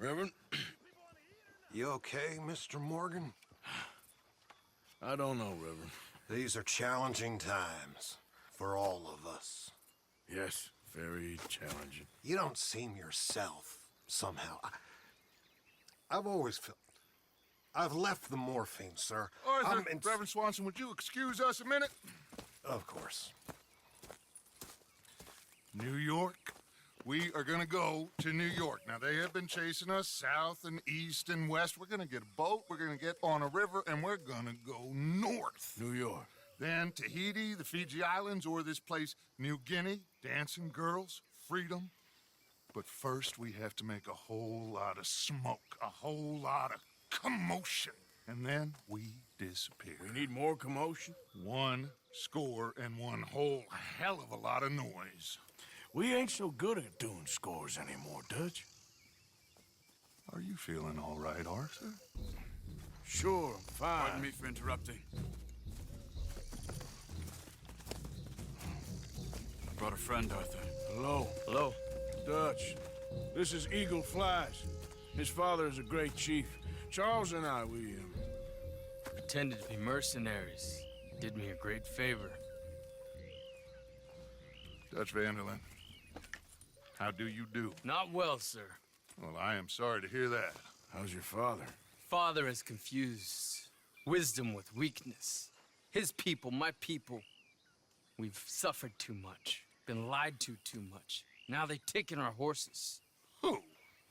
Reverend? You okay, Mr. Morgan? I don't know, Reverend. These are challenging times for all of us. Yes, very challenging. You don't seem yourself, somehow. I've always felt... I've left the morphine, sir. Arthur, Reverend Swanson, would you excuse us a minute? Of course. New York. We are gonna go to New York. Now, they have been chasing us south and east and west. We're gonna get a boat, we're gonna get on a river, and we're gonna go north. New York. Then Tahiti, the Fiji Islands, or this place, New Guinea, dancing girls, freedom. But first, we have to make a whole lot of smoke, a whole lot of commotion. And then we disappear. We need more commotion? 1 score and one whole hell of a lot of noise. We ain't so good at doing scores anymore, Dutch. Are you feeling all right, Arthur? Sure, I'm fine. Pardon me for interrupting. I brought a friend, Arthur. Hello. Hello. Dutch. This is Eagle Flies. His father is a great chief. Charles and I, we Pretended to be mercenaries. Did me a great favor. Dutch Vanderlyn, how do you do? Not well, sir. Well, I am sorry to hear that. How's your father? Father has confused wisdom with weakness. His people, my people. We've suffered too much. Been lied to too much. Now they've taken our horses. Who?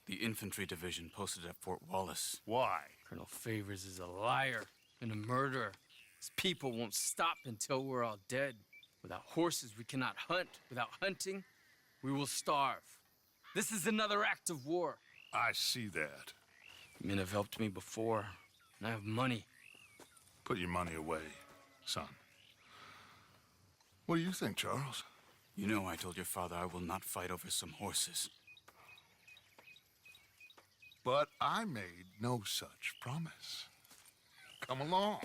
The infantry division posted at Fort Wallace. Why? Colonel Favors is a liar and a murderer. His people won't stop until we're all dead. Without horses, we cannot hunt. Without hunting, we will starve. This is another act of war. I see that. Men have helped me before, and I have money. Put your money away, son. What do you think, Charles? You know I told your father I will not fight over some horses. But I made no such promise. Come along.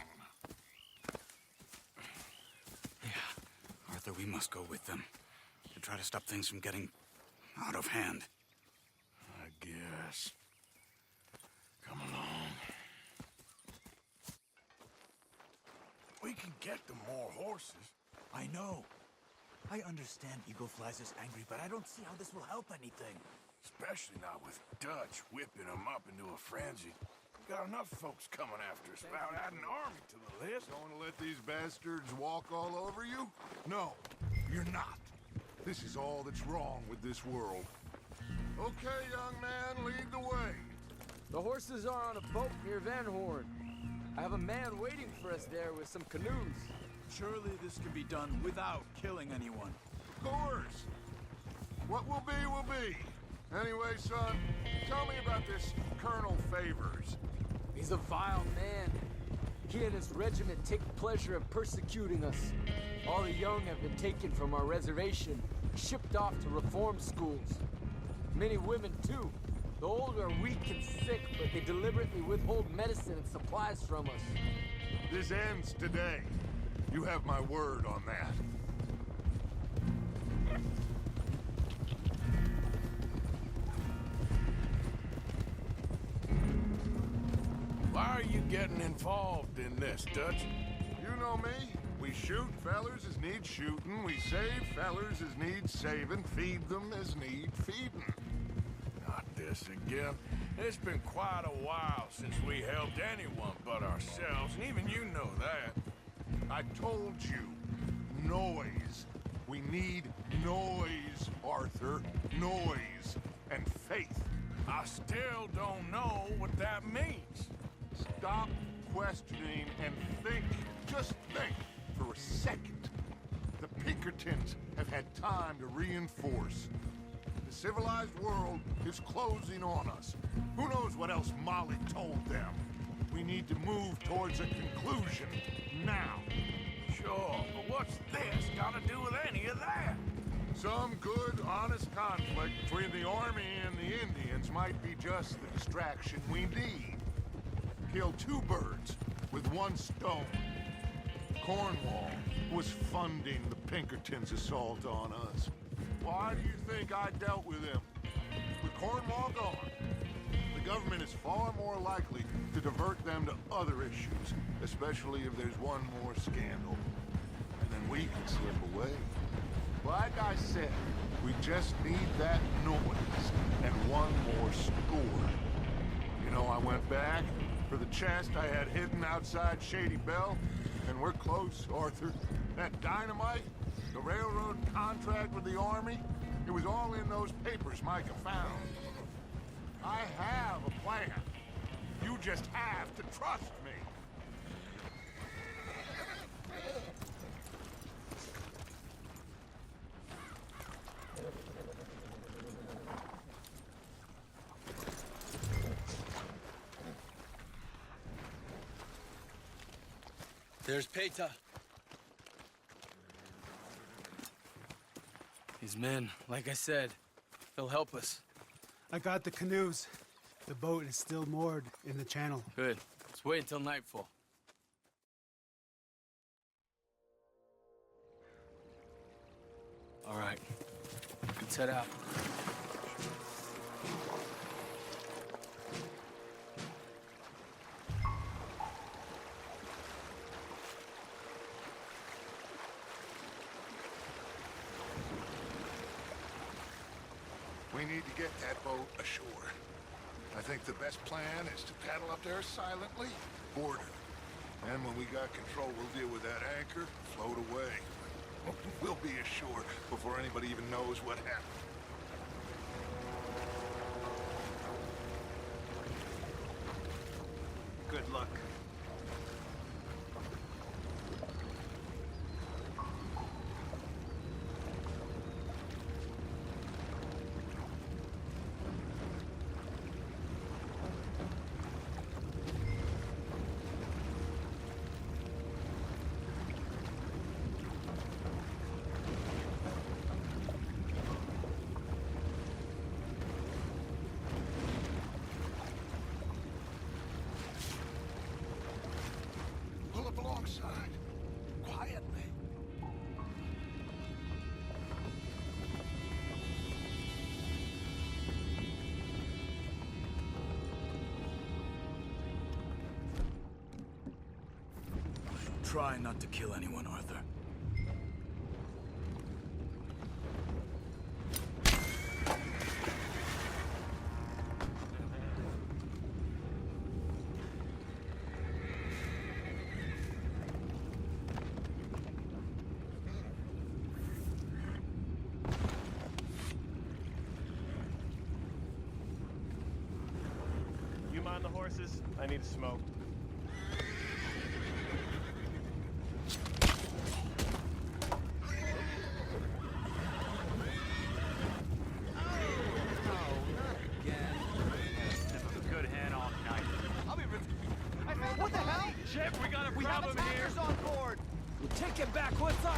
Arthur, we must go with them to try to stop things from getting out of hand. I guess. Come along. We can get them more horses. I know. I understand Eagle Flies is angry, but I don't see how this will help anything. Especially not with Dutch whipping them up into a frenzy. We got enough folks coming after us without adding an army to the list. Going to let these bastards walk all over you? No, you're not. This is all that's wrong with this world. Okay, young man, lead the way. The horses are on a boat near Van Horn. I have a man waiting for us there with some canoes. Surely this can be done without killing anyone. Of course. What will be, will be. Anyway, son, tell me about this Colonel Favors. He's a vile man. He and his regiment take pleasure in persecuting us. All the young have been taken from our reservation, shipped off to reform schools. Many women, too. The old are weak and sick, but they deliberately withhold medicine and supplies from us. This ends today. You have my word on that. Why are you getting involved in this, Dutch? You know me. We shoot fellers as need shooting. We save fellers as need saving. Feed them as need feeding. Not this again. It's been quite a while since we helped anyone but ourselves, and even you know that. I told you. Noise. We need noise, Arthur. Noise and faith. I still don't know what that means. Stop questioning and think. Just think for a second. The Pinkertons have had time to reinforce. The civilized world is closing on us. Who knows what else Molly told them? We need to move towards a conclusion now. Sure, but what's this got to do with any of that? Some good, honest conflict between the army and the Indians might be just the distraction we need. Kill two birds with one stone. Cornwall was funding the Pinkertons' assault on us. Why do you think I dealt with him? With Cornwall gone, the government is far more likely to divert them to other issues, especially if there's one more scandal. And then we can slip away. Like I said, we just need that noise and one more score. You know, I went back for the chest I had hidden outside Shady Belle, and we're close, Arthur. That dynamite, the railroad contract with the Army, it was all in those papers Micah found. I have a plan. You just have to trust me. There's Peta. His men, like I said, they'll help us. I got the canoes. The boat is still moored in the channel. Good. Let's wait until nightfall. All right. Let's head out. We need to get that boat ashore. I think the best plan is to paddle up there silently, board her. And when we got control, we'll deal with that anchor, float away. We'll be ashore before anybody even knows what happened. Good luck. Pull up alongside, quietly. Try not to kill anyone, Arthur. You mind the horses? I need a smoke. What the hell? Chip, we got a We have problem here. attackers on board! We'll take it back. What's ours?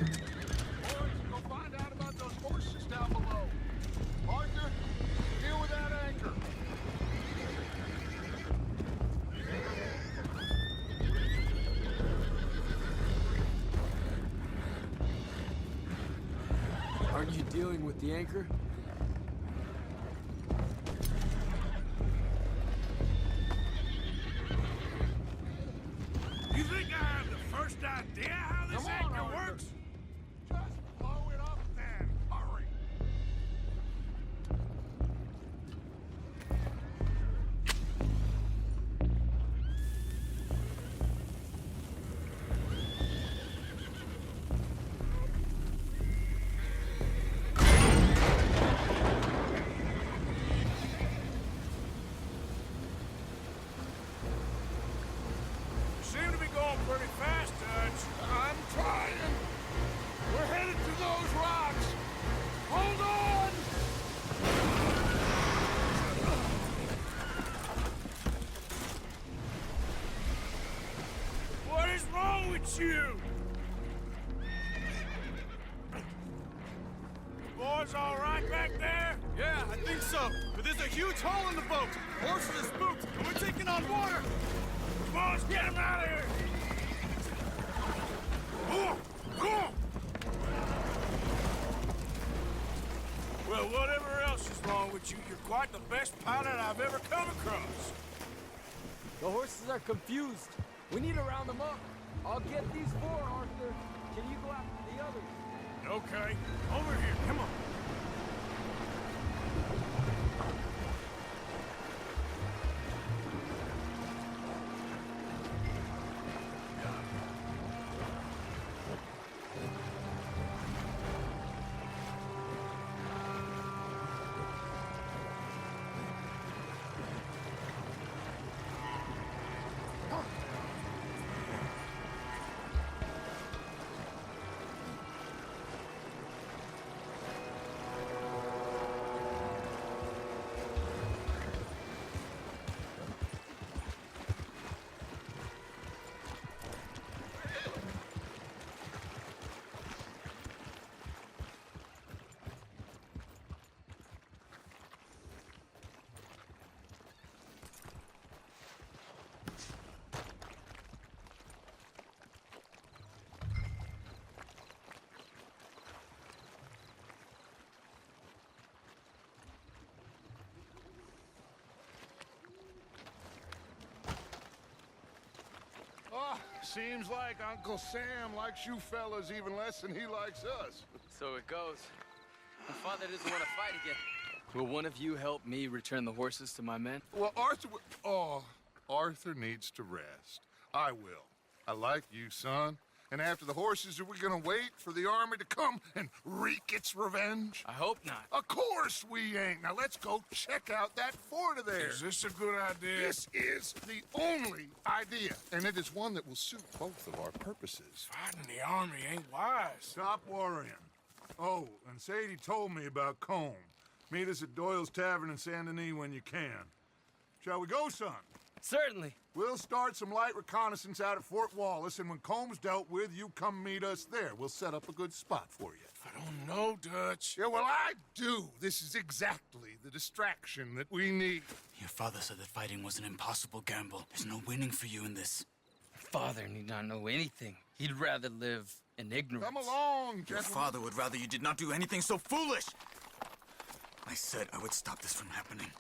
Boys, go find out about those horses down below. Arthur, deal with that anchor. Aren't you dealing with the anchor? You think I have the first idea how this Come on, anchor Arthur. works? Just blow it up then. Hurry. You seem to be going pretty fast, Dutch. I'm trying. We're headed to those rocks. Hold on. What is wrong with you? Boys all right back there? Yeah, I think so. But there's a huge hole in the boat. Horses are spooked, and we're taking on water. Come on, let's get him out of here! Well, whatever else is wrong with you, you're quite the best pilot I've ever come across. The horses are confused. We need to round them up. I'll get these four, Arthur. Can you go after the others? Okay, over here, come on. Oh, seems like Uncle Sam likes you fellas even less than he likes us. So it goes. My father doesn't want to fight again. Will one of you help me return the horses to my men? Well, Arthur needs to rest. I will. I like you, son. And after the horses, are we gonna wait for the army to come and wreak its revenge? I hope not. Of course we ain't. Now let's go check out that fort of theirs. Is this a good idea? This is the only idea, and it is one that will suit both of our purposes. Fighting the army ain't wise. Stop worrying. Oh, and Sadie told me about Combe. Meet us at Doyle's Tavern in Saint Denis when you can. Shall we go, son? Certainly. We'll start some light reconnaissance out at Fort Wallace, and when Combs dealt with, you come meet us there. We'll set up a good spot for you. I don't know, Dutch. Yeah, well, I do. This is exactly the distraction that we need. Your father said that fighting was an impossible gamble. There's no winning for you in this. Father need not know anything. He'd rather live in ignorance. Come along, Your gentlemen. father would rather you did not do anything so foolish. I said I would stop this from happening.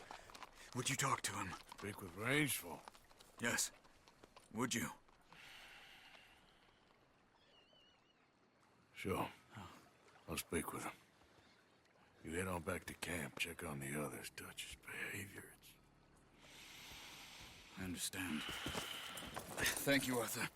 Would you talk to him? Speak with Rangeful. Yes. Would you? Sure. I'll speak with him. You head on back to camp, check on the others. Dutch's behavior, I understand. Thank you, Arthur.